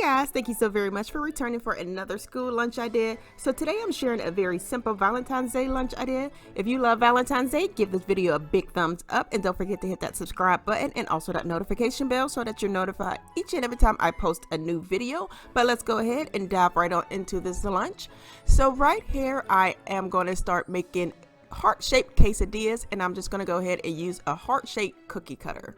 guys, thank you so very much for returning for another school lunch idea. So today I'm sharing a very simple Valentine's Day lunch idea. If you love Valentine's Day, give this video a big thumbs up and don't forget to hit that subscribe button and also that notification bell so that you're notified each and every time I post a new video. But let's go ahead and dive right on into this lunch. So right here I am going to start making heart-shaped quesadillas, and I'm just going to go ahead and use a heart-shaped cookie cutter.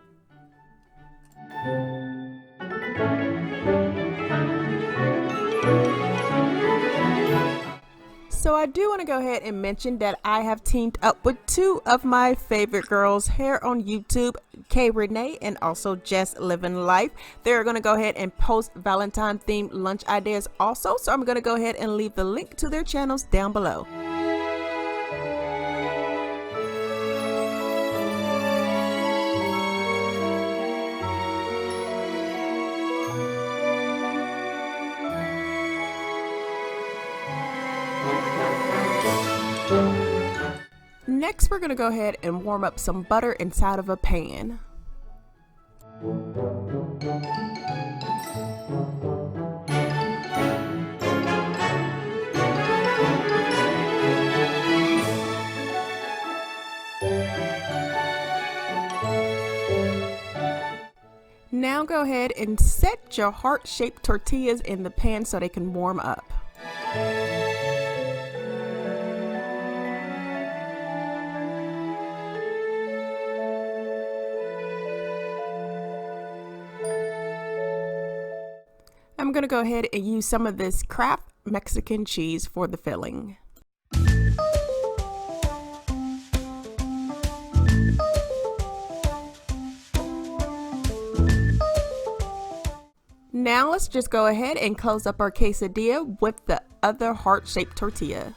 So I do want to go ahead and mention that I have teamed up with two of my favorite girls here on YouTube, K Renee and also Just Living Life. They're going to go ahead and post Valentine themed lunch ideas also, so I'm going to go ahead and leave the link to their channels down below. Next, we're going to go ahead and warm up some butter inside of a pan. Now go ahead and set your heart-shaped tortillas in the pan so they can warm up. I'm going to go ahead and use some of this Kraft Mexican cheese for the filling. Now let's just go ahead and close up our quesadilla with the other heart-shaped tortilla.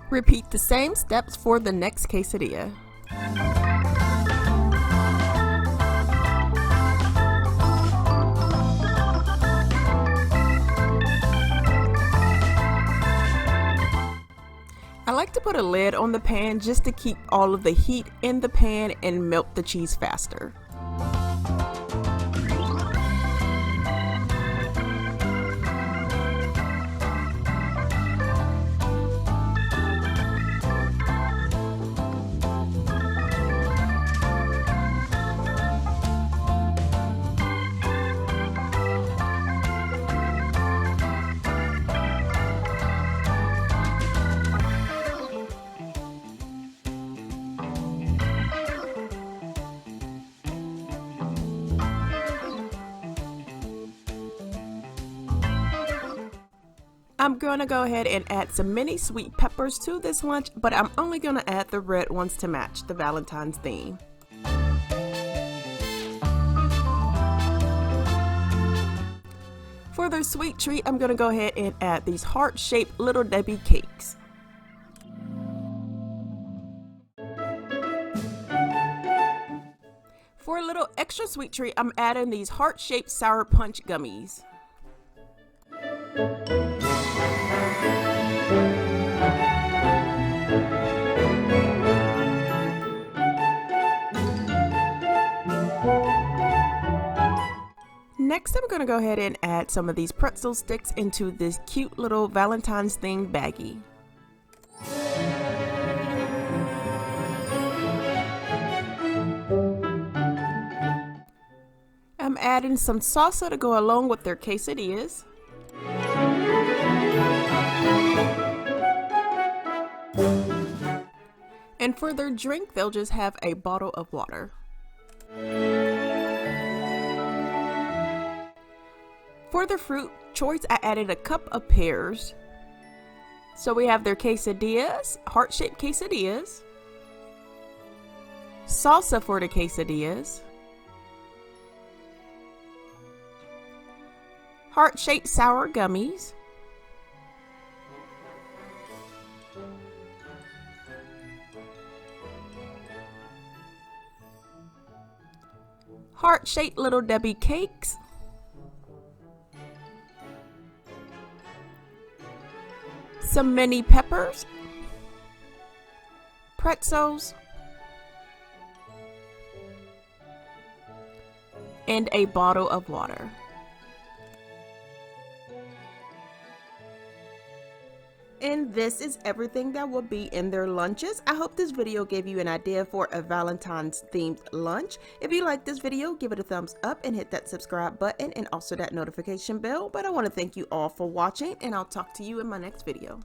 Repeat the same steps for the next quesadilla. I like to put a lid on the pan just to keep all of the heat in the pan and melt the cheese faster. I'm going to go ahead and add some mini sweet peppers to this lunch, but I'm only going to add the red ones to match the Valentine's theme. For the sweet treat, I'm going to go ahead and add these heart-shaped Little Debbie cakes. For a little extra sweet treat, I'm adding these heart-shaped Sour Punch gummies. Next, I'm going to go ahead and add some of these pretzel sticks into this cute little Valentine's themed baggie. I'm adding some salsa to go along with their quesadillas. And for their drink, they'll just have a bottle of water. For the fruit choice, I added a cup of pears. So we have their quesadillas, heart-shaped quesadillas, salsa for the quesadillas, heart-shaped sour gummies, heart-shaped Little Debbie cakes, some mini peppers, pretzels, and a bottle of water. And this is everything that will be in their lunches. I hope this video gave you an idea for a Valentine's themed lunch. If you like this video, give it a thumbs up and hit that subscribe button and also that notification bell. But I want to thank you all for watching, and I'll talk to you in my next video.